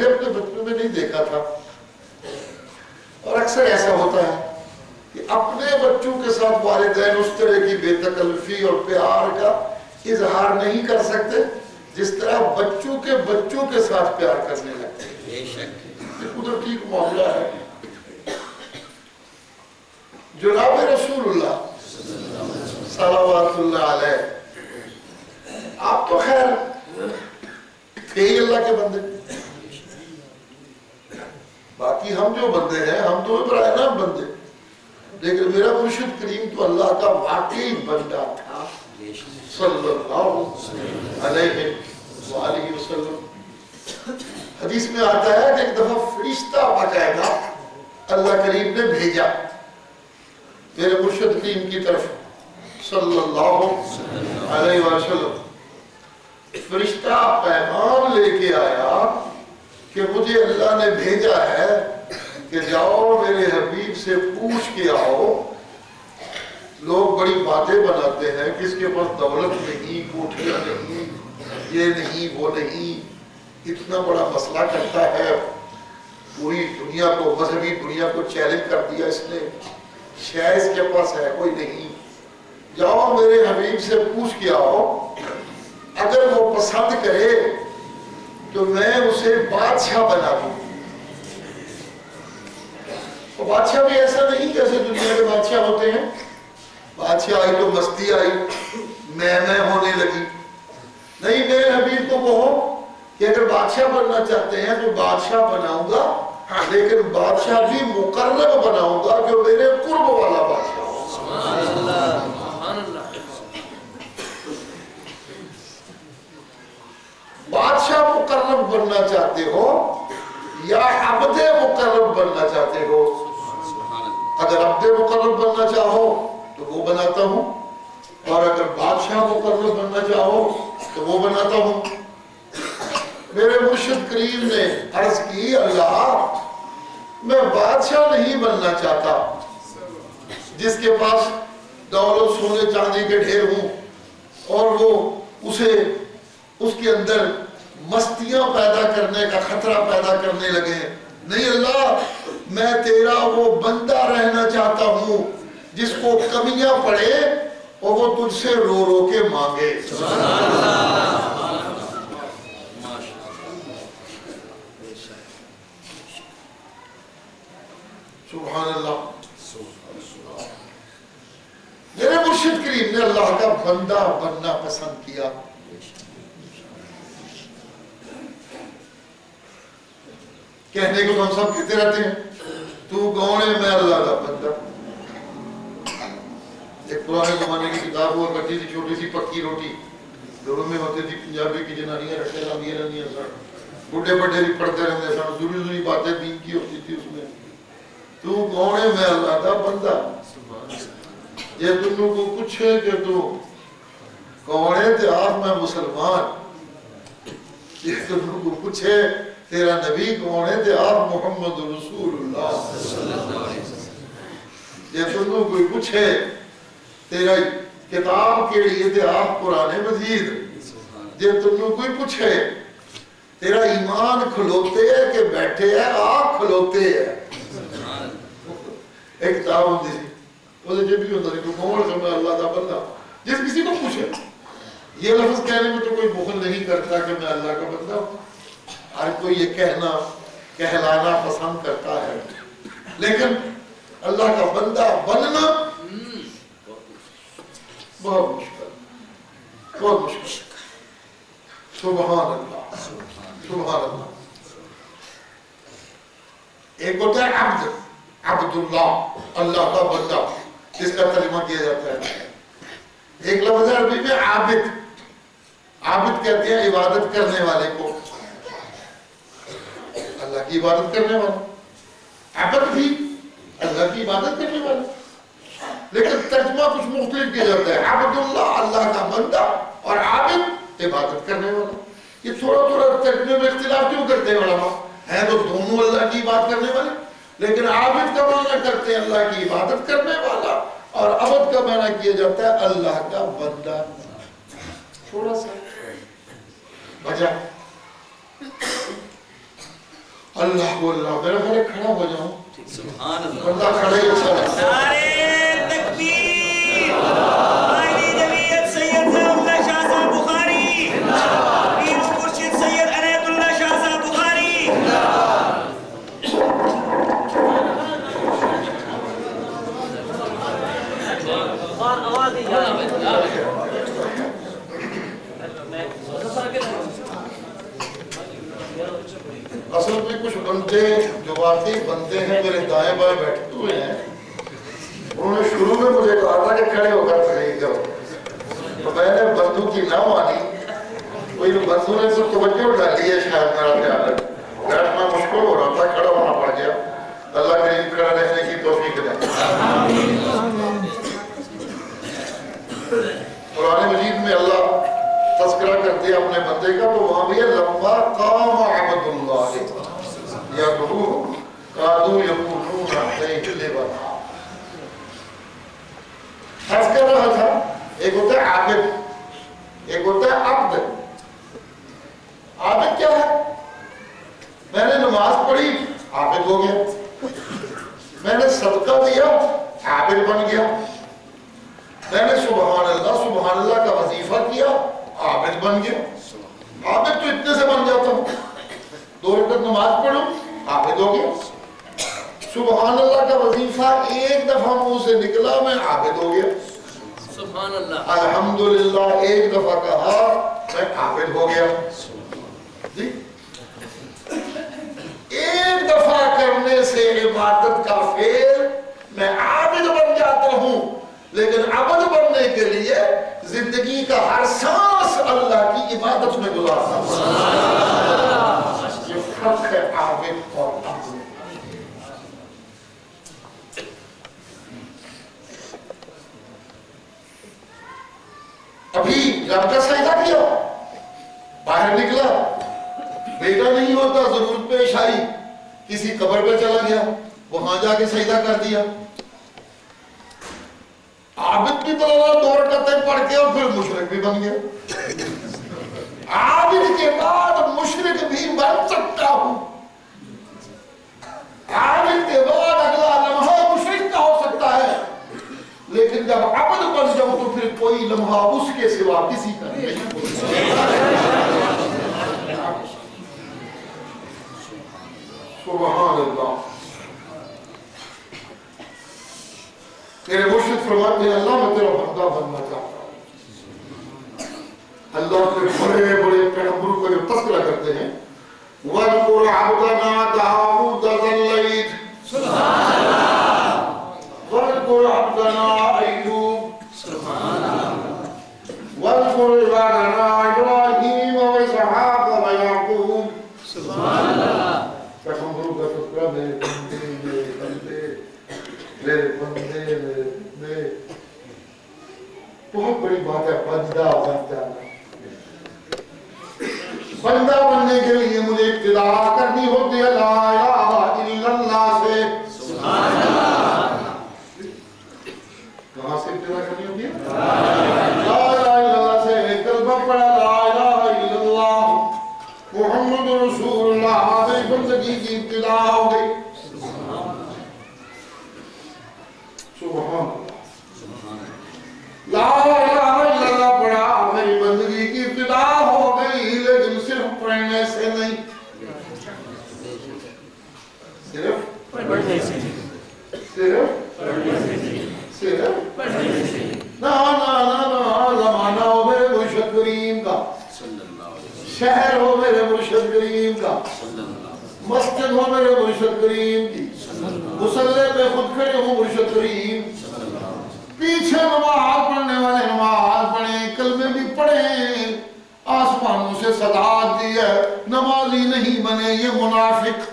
نے اپنے بچپن میں نہیں دیکھا تھا. اور اکثر ایسا ہوتا ہے کہ اپنے بچوں کے ساتھ والدین اس طرح کی بے تکلفی اور پیار کا اظہار نہیں کر سکتے جس طرح بچوں کے ساتھ پیار کرنے لگتے ہیں. بے شک یہ قدرتی معاملہ ہے. جناب رسول اللہ صلوات اللہ علیہ آپ تو خیر تھے ہی اللہ کے بندے. باقی ہم جو بندے ہیں ہم تو برائے نام بندے، لیکن میرا مرشد کریم تو اللہ کا واقعی بندہ تھا صلی اللہ علیہ وآلہ وسلم. حدیث میں آتا ہے کہ ایک دفعہ فرشتہ باقاعدہ اللہ کریم نے بھیجا میرے مرشد کریم کی طرف صلی اللہ علیہ وسلم. فرشتہ پیغام لے کے آیا کہ مجھے اللہ نے بھیجا ہے کہ جاؤ میرے حبیب سے پوچھ کے آؤ. لوگ بڑی باتیں بناتے ہیں کس کے پاس دولت نہیں، کوٹھیاں نہیں، یہ نہیں وہ نہیں، اتنا بڑا مسئلہ کرتا ہے، پوری دنیا کو، مذہبی دنیا کو چیلنج کر دیا اس نے، شاید اس کے پاس ہے کوئی نہیں. جاؤ میرے حبیب سے پوچھ کے آؤ، اگر وہ پسند کرے تو میں اسے بادشاہ بنا دوں. اور بادشاہ بھی ایسا نہیں جیسے دنیا کے بادشاہ ہوتے ہیں، بادشاہ آئی تو مستی آئی، میں ہونے لگی. نہیں، میرے حبیب کو کہو کہ اگر بادشاہ بننا چاہتے ہیں تو بادشاہ بناؤں گا، لیکن بادشاہ بھی مقرب بناؤں گا جو میرے قرب والا بادشاہ ہو. سبحان اللہ سبحان اللہ. بادشاہ مقرب بننا چاہتے ہو یا عبد مقرب بننا چاہتے ہو؟ اگر عبد مقرب بننا چاہو تو وہ بناتا ہوں، اور اگر بادشاہ مقرب بننا چاہو تو وہ بناتا ہوں. میرے مرشد کریم نے عرض کی اللہ میں بادشاہ نہیں بننا چاہتا جس کے پاس دولت سونے چاندی کے ڈھیر ہوں اور وہ اس کے اندر مستیاں پیدا کرنے کا خطرہ پیدا کرنے لگے. نہیں اللہ، میں تیرا وہ بندہ رہنا چاہتا ہوں جس کو کمیاں پڑے اور وہ تجھ سے رو رو کے مانگے. سبحان اللہ. سبحان اللہ. میرے مرشد کریم نے اللہ کا بندہ بننا پسند کیا. کہنے کو تو ہم سب کہتے رہتے ہیں تو کون ہے، میں اللہ کا بندہ. ایک پرانے زمانے کی کتاب ہوا کرتی تھی، چھوٹی سی پکی روٹی، گھروں میں ہوتی تھی، پنجابی کی جنانیاں رٹے لاندیاں رہندیاں سن، بڈھے بڈھے بھی پڑھتے رہتے سن، ضروری ضروری باتیں دین کی ہوتی تھی اس میں. تو کون ہے، میں اللہ کا بندہ. یہ تنوں کو پوچھے کہ تو کون ہے تو آپ میں مسلمان. یہ تنوں کو پوچھے تیرا نبی کون ہے تو آپ محمد رسول اللہ. یہ تنوں کوئی پوچھے تیرا کتاب کے لیے تو آپ قرآن مجید. یہ تنوں کوئی پوچھے تیرا ایمان کھلوتے ہے کہ بیٹھے ہے، آپ کھلوتے ہے. ایک کتاب ہوتی تھی، وہ جو بھی ہوتا تھی، کون ہے میں اللہ کا بندہ. جس کسی کو پوچھے یہ لفظ کہنے میں تو کوئی بخل نہیں کرتا کہ میں اللہ کا بندہ ہوں. ہر کوئی یہ کہلانا پسند کرتا ہے، لیکن اللہ کا بندہ بننا بہت مشکل، بہت مشکل. سبحان اللہ سبحان اللہ. ایک ہوتا ہے عبداللہ، اللہ کا بندہ جس کا ترجمہ کیا جاتا ہے. ایک لفظ ہے عربی میں عابد. عابد کہتے ہیں عبادت کرنے والے کو، اللہ کی عبادت کرنے والا. عبد بھی اللہ کی عبادت کرنے والا، لیکن ترجمہ کچھ مختلف کیا جاتا ہے. عبداللہ اللہ کا بندہ اور عابد عبادت کرنے والا. یہ تھوڑا تھوڑا ترجمے میں اختلاف کیوں کرتے ہیں علماء؟ ہیں تو دونوں اللہ کی عبادت کرنے والے، لیکن عابد کا معنی کرتے ہیں اللہ کی عبادت کرنے والا، اور عبد کا معنی کیا جاتا ہے اللہ کا بندہ. تھوڑا سا وجہ اللہ کو اللہ میرا خیال کھڑا ہو جاؤں سبحان اللہ بندہ کھڑا ہی اچھا لگتا ہے نعرہ تکبیر قائد جمعیت سید ضیاء اللہ شاہ صاحب بخاری پیر و مرشد سید عنایت اللہ شاہ صاحب بخاری اصل میں کچھ بندے جو واقعی بندے ہیں میرے دائیں بائیں بیٹھے ہوئے ہیں انہوں نے شروع میں مجھے کہا تھا کہ کھڑے ہو کر تقریر کرو تو میں نے بندوں کی نہ مانی کوئی بندوں نے تو توجہ ڈالی ہے شاید میرا خیال ہے بیٹھنا مشکل ہو رہا تھا کھڑا ہونا پڑ گیا اللہ کریم کھڑا رہنے کی توفیق دے قرآن مجید میں اللہ تذکرہ کرتے ہیں اپنے بندے کا تو وہاں بھی ہے لما قام عبد اللہ یدعوہ قالوا یقولون علیہ لبنا حرف کر رہا تھا ایک ہوتا ہے عابد ایک ہوتا ہے عبد عابد کیا ہے میں نے نماز پڑھی عابد ہو گیا میں نے صدقہ دیا عابد بن گیا میں نے سبحان اللہ کا وظیفہ کیا عابد بن گیا عابد تو اتنے سے بن جاتا ہوں 2 رکعت نماز پڑھوں عابد ہو گیا سبحان اللہ کا وظیفہ ایک دفعہ منہ سے نکلا میں عابد ہو گیا سبحان اللہ الحمدللہ ایک دفعہ کہا میں عابد ہو گیا جی ایک دفعہ کرنے سے عبادت کا فعل میں عابد بن جاتا ہوں لیکن عبد بننے کے لیے زندگی کا ہر سانس اللہ کی عبادت میں گزارنا یہ فرق ہے عابد اور عبد ابھی رب کا سجدہ کیا باہر نکلا بیٹا نہیں ہوتا ضرورت پیش آئی کسی قبر پہ چلا گیا وہاں جا کے سجدہ کر دیا عابد کی طرح 2 رکعتیں پڑھ کے اور پھر مشرک بھی بن گیا عابد کے بعد مشرک بھی بن سکتا ہوں عابد کے بعد اگلا لمحہ مشرک کا ہو سکتا ہے لیکن جب عبد بن جاؤں تو پھر کوئی لمحہ اس کے سوا کسی کا نہیں سبحان اللہ میرے مرشد فرماتے ہیں اللہ میں تیرا بندہ بننا چاہتا ہوں اللہ کے بڑے بڑے پیغمبروں کا جو تذکرہ کرتے ہیں وَاذْكُرْ عَبْدَنَا دَاوُودَ ذَا الْأَيْدِ سبحان اللہ وَاذْكُرْ عَبْدَنَا أَيُّوبَ سبحان اللہ وَاذْكُرْ عِبَادَنَا إِبْرَاهِيمَ وَإِسْحَاقَ وَيَعْقُوبَ سبحان اللہ پیغمبروں کا تذکرہ میرے بندے میرے بندے بہت بڑی بات ہے بندہ بن جانا بندہ بننے کے لیے مجھے ابتدا کرنی ہوتی ہے لا الہ الا اللہ سے سبحان اللہ کہاں سے ابتدا کرنی ہوتی ہے لا الہ الا اللہ سے کلمہ پڑھا لا الہ الا اللہ محمد رسول اللہ میری بندگی کی ابتدا ہو گئی سبحان لا الہ الا اللہ پڑھا میری بندگی کی ابتدا ہو گئی لیکن صرف پڑھنے سے نہیں صرف پڑھنے سے نا زمانہ ہو میرے مرشد کریم کا شہر ہو میرے مرشد کریم کا مسجد ہو میرے مرشد کریم کی مصلی پہ خود کھڑے ہوں مرشد کریم پیچھے نماز پڑھنے والے نماز پڑھیں کلمے بھی پڑھیں آسمانوں سے صدا دی ہے نمازی نہیں بنے یہ منافق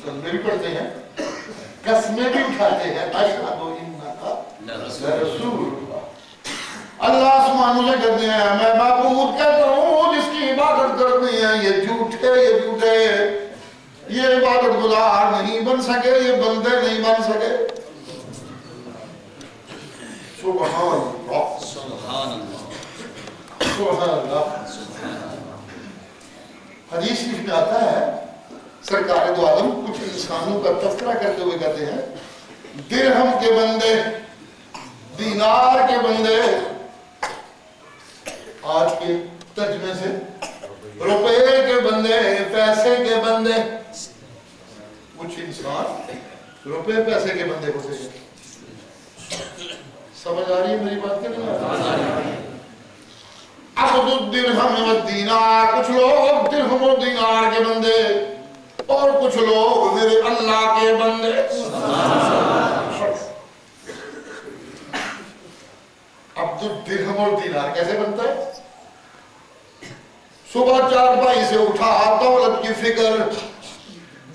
کلمے بھی پڑھتے ہیں قسمیں بھی اٹھاتے ہیں اشہد انکا لرسول اللہ آسمانوں سے کہتے ہیں میں معبود کہتا ہوں جس کی عبادت کرتے ہیں یہ جھوٹے یہ عبادت گزار نہیں بن سکے یہ بندے نہیں بن سکے سبحان اللہ سبحان اللہ سبحان اللہ. حدیث میں آتا ہے سرکار دو عالم کچھ انسانوں کا تذکرہ کرتے ہوئے کہتے ہیں درہم کے بندے، دینار کے بندے، آج کے ترجمے سے روپے کے بندے، پیسے کے بندے. کچھ انسان روپے پیسے کے بندے ہوتے ہیں. سمجھ آ رہی ہے میری بات کے نہیں؟ عبد الدرہم والدینار، کچھ لوگ درہم و دینار کے بندے اور کچھ لوگ میرے اللہ کے بندے. عبد الدرہم اور دینار کیسے بنتا ہے؟ صبح 4 بجے سے اٹھا، دولت کی فکر،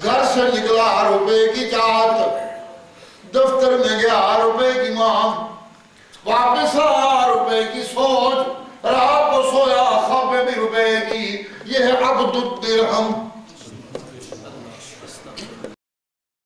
گھر سے نکلا روپے کی چاہت، دفتر میں گیا روپے کی مانگ، واپس آیا روپے کی سوچ، رات کو سویا خواب بھی روپے کی. یہ ہے عبد الدرہم.